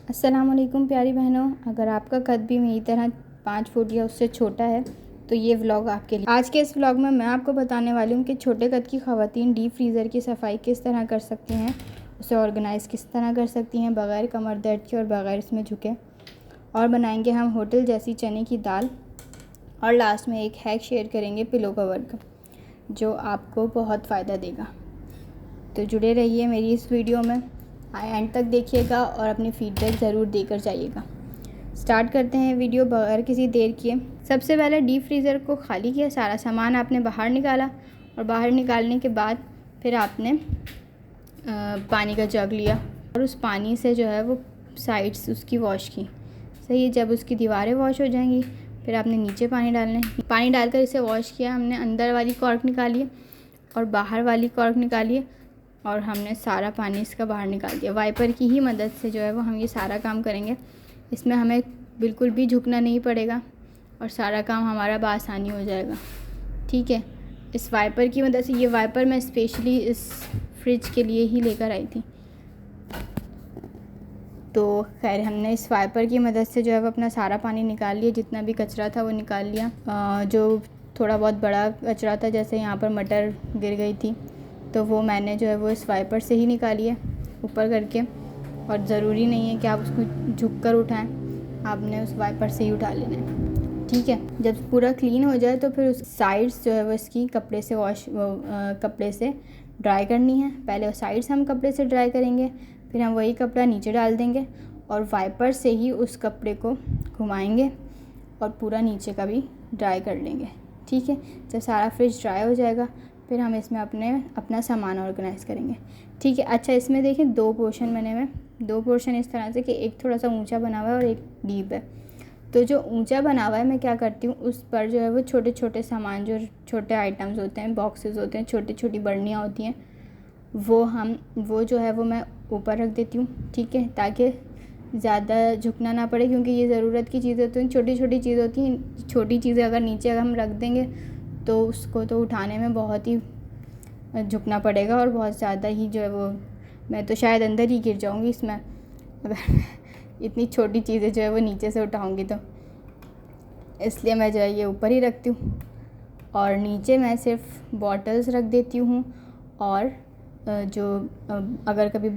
अस्सलामुअलैकुम प्यारी बहनों, अगर आपका कद भी मेरी तरह 5 फुट या उससे छोटा है तो ये व्लॉग आपके लिए। आज के इस व्लॉग में मैं आपको बताने वाली हूँ कि छोटे कद की ख़वातीन डीप फ्रीज़र की सफाई किस तरह कर सकती हैं, उसे ऑर्गेनाइज़ किस तरह कर सकती हैं बग़ैर कमर दर्द के और बग़ैर इसमें झुके। और बनाएंगे हम होटल जैसी चने की दाल। और लास्ट में एक हैक शेयर करेंगे पिलो कवर का, जो आपको बहुत फ़ायदा देगा। तो जुड़े रहिए मेरी इस वीडियो में, एंड तक देखिएगा और अपनी फ़ीडबैक ज़रूर देकर जाइएगा। स्टार्ट करते हैं वीडियो बगैर किसी देर किए। सबसे पहले डीप फ्रीज़र को खाली किया, सारा सामान आपने बाहर निकाला और बाहर निकालने के बाद फिर आपने पानी का जग लिया और उस पानी से जो है वो साइड्स उसकी वॉश की। सही है, जब उसकी दीवारें वॉश हो जाएंगी फिर आपने नीचे पानी डालकर इसे वॉश किया। हमने अंदर वाली कॉर्क निकाली और बाहर वाली कॉर्क निकाली और हमने सारा पानी इसका बाहर निकाल दिया। वाइपर की ही मदद से जो है वो हम ये सारा काम करेंगे। इसमें हमें बिल्कुल भी झुकना नहीं पड़ेगा और सारा काम हमारा बआसानी हो जाएगा। ठीक है, इस वाइपर की मदद से, ये वाइपर मैं स्पेशली इस फ्रिज के लिए ही लेकर आई थी। तो खैर हमने इस वाइपर की मदद से जो है वो अपना सारा पानी निकाल लिया, जितना भी कचरा था वो निकाल लिया। जो थोड़ा बहुत बड़ा कचरा था, जैसे यहाँ पर मटर गिर गई थी, तो वो मैंने जो है वो इस वाइपर से ही निकाली है ऊपर करके। और ज़रूरी नहीं है कि आप उसको झुक कर उठाएँ, आपने उस वाइपर से ही उठा लेना है। ठीक है, जब पूरा क्लीन हो जाए तो फिर उस साइड्स जो है वो इसकी कपड़े से ड्राई करनी है। पहले साइड्स हम कपड़े से ड्राई करेंगे, फिर हम वही कपड़ा नीचे डाल देंगे और वाइपर से ही उस कपड़े को घुमाएंगे और पूरा नीचे का भी ड्राई कर लेंगे। ठीक है, जब सारा फ्रिज ड्राई हो जाएगा फिर हम इसमें अपना सामान ऑर्गेनाइज़ करेंगे। ठीक है, अच्छा इसमें देखें दो पोर्शन इस तरह से कि एक थोड़ा सा ऊंचा बना हुआ है और एक डीप है। तो जो ऊंचा बना हुआ है मैं क्या करती हूँ, उस पर जो है वो छोटे छोटे सामान, जो छोटे आइटम्स होते हैं, बॉक्सेस होते हैं, छोटी छोटी बर्नियाँ होती हैं, वो जो है वो मैं ऊपर रख देती हूँ। ठीक है, ताकि ज़्यादा झुकना ना पड़े, क्योंकि ये ज़रूरत की चीज़ें होती हैं, छोटी छोटी चीज़ होती हैं। छोटी चीज़ें अगर नीचे हम रख देंगे तो उसको तो उठाने में बहुत ही झुकना पड़ेगा और बहुत ज़्यादा ही जो है वो, मैं तो शायद अंदर ही गिर जाऊंगी इसमें अगर इतनी छोटी चीज़ें जो है वो नीचे से उठाऊंगी तो। इसलिए मैं जो है ये ऊपर ही रखती हूँ और नीचे मैं सिर्फ बॉटल्स रख देती हूँ। और जो अगर कभी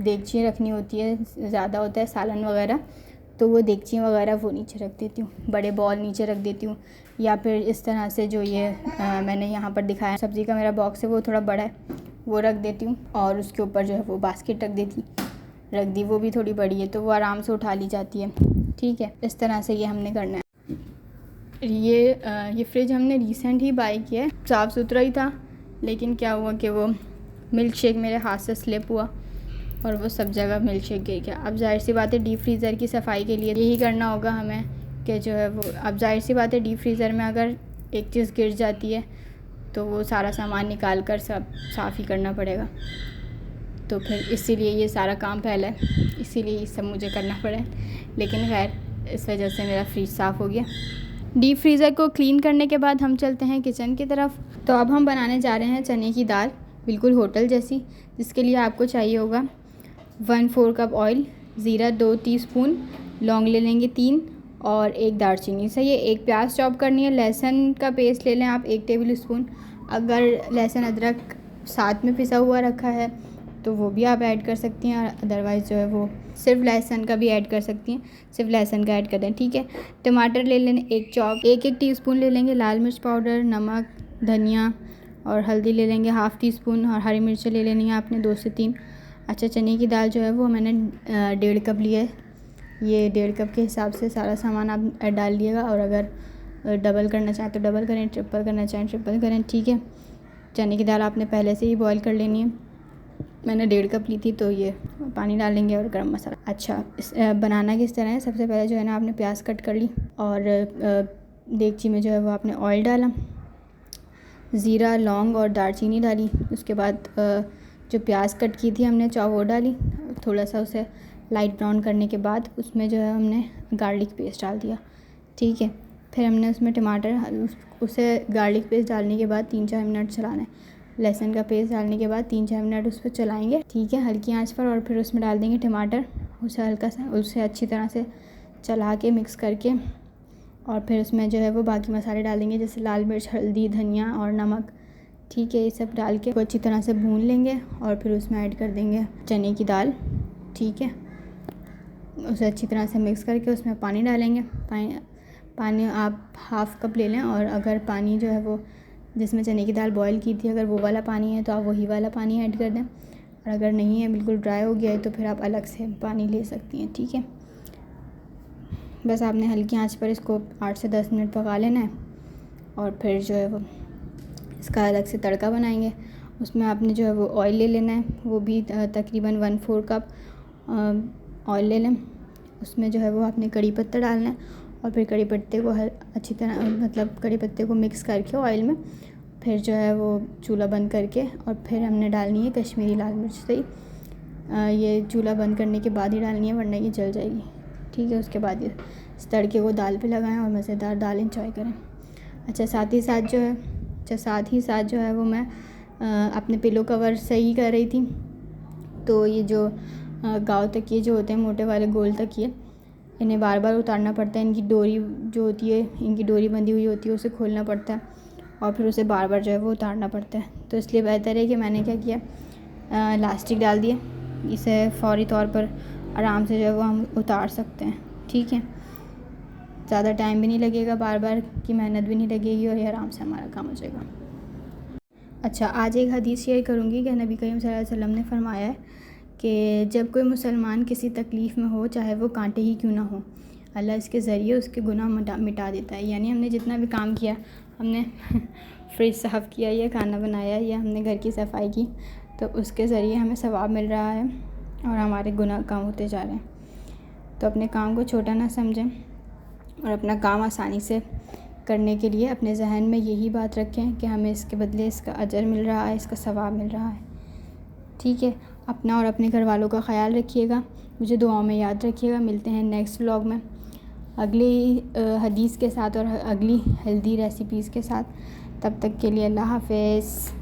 देगची रखनी होती है, ज़्यादा होता है सालन वगैरह, तो वो देगची वगैरह वो नीचे रख देती हूँ, बड़े बॉल नीचे रख देती हूँ। या फिर इस तरह से जो ये मैंने यहाँ पर दिखाया सब्ज़ी का मेरा बॉक्स है, वो थोड़ा बड़ा है, वो रख देती हूँ। और उसके ऊपर जो है वो बास्केट रख दी, वो भी थोड़ी बड़ी है तो वो आराम से उठा ली जाती है। ठीक है, इस तरह से ये हमने करना है। ये फ्रिज हमने रिसेंट ही बाई किया है, साफ़ सुथरा ही था, लेकिन क्या हुआ कि वो मिल्क शेक मेरे हाथ से स्लिप हुआ और वो सब जगह मिल्क शेक गिर गया। अब जाहिर सी बात है डीप फ्रीज़र की सफाई के लिए यही करना होगा हमें कि जो है वो, अब जाहिर सी बात है डीप फ्रीज़र में अगर एक चीज़ गिर जाती है तो वो सारा सामान निकाल कर सब साफ़ ही करना पड़ेगा। तो फिर इसीलिए ये सारा काम फैला है, इसीलिए ये सब मुझे करना पड़ा है। लेकिन खैर इस वजह से मेरा फ्रिज साफ़ हो गया। डीप फ्रीज़र को क्लीन करने के बाद हम चलते हैं किचन की तरफ। तो अब हम बनाने जा रहे हैं चने की दाल, बिल्कुल होटल जैसी, जिसके लिए आपको चाहिए होगा 1/4 कप ऑयल, ज़ीरा 2 टीस्पून, लौंग ले लेंगे 3 और एक दालचीनी। सही है, एक प्याज चॉप करनी है। लहसुन का पेस्ट ले लें आप 1 टेबल स्पून। अगर लहसुन अदरक साथ में पिसा हुआ रखा है तो वो भी आप ऐड कर सकती हैं, और अदरवाइज़ जो है वो सिर्फ लहसुन का भी ऐड कर सकती हैं, सिर्फ लहसुन का ऐड कर दें। ठीक है, टमाटर ले लें एक चॉप, 1 टीस्पून ले लेंगे लाल मिर्च पाउडर, नमक, धनिया और हल्दी ले लेंगे 1/2 टीस्पून, और हरी मिर्चें ले लेनी है आपने 2 से 3। अच्छा, चने की दाल जो है वो मैंने 1.5 कप लिया है। ये 1.5 कप के हिसाब से सारा सामान आप डाल लिएगा, और अगर डबल करना चाहें तो डबल करें, ट्रिपल करना चाहें ट्रिपल करें। ठीक है, चने की दाल आपने पहले से ही बॉईल कर लेनी है। मैंने 1.5 कप ली थी, तो ये पानी डालेंगे और गरम मसाला। अच्छा, बनाना किस तरह है, सबसे पहले जो है ना आपने प्याज कट कर ली और देगची में जो है वो आपने ऑयल डाला, ज़ीरा, लौंग और दालचीनी डाली। उसके बाद जो प्याज कट की थी हमने चॉप वो डाली, थोड़ा सा उसे लाइट ब्राउन करने के बाद उसमें जो है हमने गार्लिक पेस्ट डाल दिया। ठीक है, फिर हमने उसमें टमाटर, उसे गार्लिक पेस्ट डालने के बाद 3-4 मिनट चलाना है। लहसुन का पेस्ट डालने के बाद 3-4 मिनट उस पर चलाएँगे, ठीक है, हल्की आंच पर। और फिर उसमें डाल देंगे टमाटर, उसे अच्छी तरह से चला के मिक्स करके, और फिर उसमें जो है वो बाकी मसाले डाल देंगे, जैसे लाल मिर्च, हल्दी, धनिया और नमक, ठीक है। ये सब डाल के अच्छी तरह से भून लेंगे और फिर उसमें ऐड कर देंगे चने की दाल, ठीक है। उसे अच्छी तरह से मिक्स करके उसमें पानी डालेंगे। पानी आप हाफ़ कप ले लें, और अगर पानी जो है वो जिसमें चने की दाल बॉईल की थी, अगर वो वाला पानी है तो आप वही वाला पानी ऐड कर दें, और अगर नहीं है, बिल्कुल ड्राई हो गया है, तो फिर आप अलग से पानी ले सकती हैं, ठीक है। बस आपने हल्की आंच पर इसको 8 से 10 मिनट पका लेना है, और फिर जो है वो इसका अलग से तड़का बनाएंगे। उसमें आपने जो है वो ऑयल ले लेना है, वो भी तकरीबन 1/4 कप ऑयल ले लें। उसमें जो है वो आपने कड़ी पत्ता डालना है, और फिर कड़ी पत्ते को अच्छी तरह मतलब कड़ी पत्ते को मिक्स करके ऑयल में, फिर जो है वो चूल्हा बंद करके, और फिर हमने डालनी है कश्मीरी लाल मिर्च। सही, ये चूल्हा बंद करने के बाद ही डालनी है, वरना ये जल जाएगी, ठीक है। उसके बाद ये इस तड़के को दाल पे लगाएं और मज़ेदार दाल इंजॉय करें। साथ ही साथ जो है वो मैं अपने पिलो कवर सही कर रही थी। तो ये जो गाँव तकिए जो होते हैं, मोटे वाले गोल तकिए, इन्हें बार बार उतारना पड़ता है। इनकी डोरी जो होती है, इनकी डोरी बंधी हुई होती है, उसे खोलना पड़ता है, और फिर उसे बार बार जो है वो उतारना पड़ता है। तो इसलिए बेहतर है कि मैंने क्या किया, इलास्टिक डाल दिए, इसे फौरी तौर पर आराम से जो है वो हम उतार सकते हैं, ठीक है। ज़्यादा टाइम भी नहीं लगेगा, बार बार की मेहनत भी नहीं लगेगी, और ये आराम से हमारा काम हो जाएगा। आज एक हदीस शेयर करूँगी कि नबी करीम सल्लल्लाहु अलैहि वसल्लम ने फरमाया है कि जब कोई मुसलमान किसी तकलीफ़ में हो, चाहे वो कांटे ही क्यों ना हो, अल्लाह इसके ज़रिए उसके गुनाह मिटा देता है। यानी हमने जितना भी काम किया, हमने फ्रिज साफ़ किया या खाना बनाया या हमने घर की सफाई की, तो उसके ज़रिए हमें सवाब मिल रहा है और हमारे गुनाह कम होते जा रहे हैं। तो अपने काम को छोटा ना समझें, और अपना काम आसानी से करने के लिए अपने जहन में यही बात रखें कि हमें इसके बदले इसका अजर मिल रहा है, इसका सवाब मिल रहा है, ठीक है। अपना और अपने घर वालों का ख्याल रखिएगा, मुझे दुआओं में याद रखिएगा। मिलते हैं नेक्स्ट व्लॉग में अगली हदीस के साथ और अगली हेल्दी रेसिपीज़ के साथ। तब तक के लिए अल्लाह हाफ़िज़।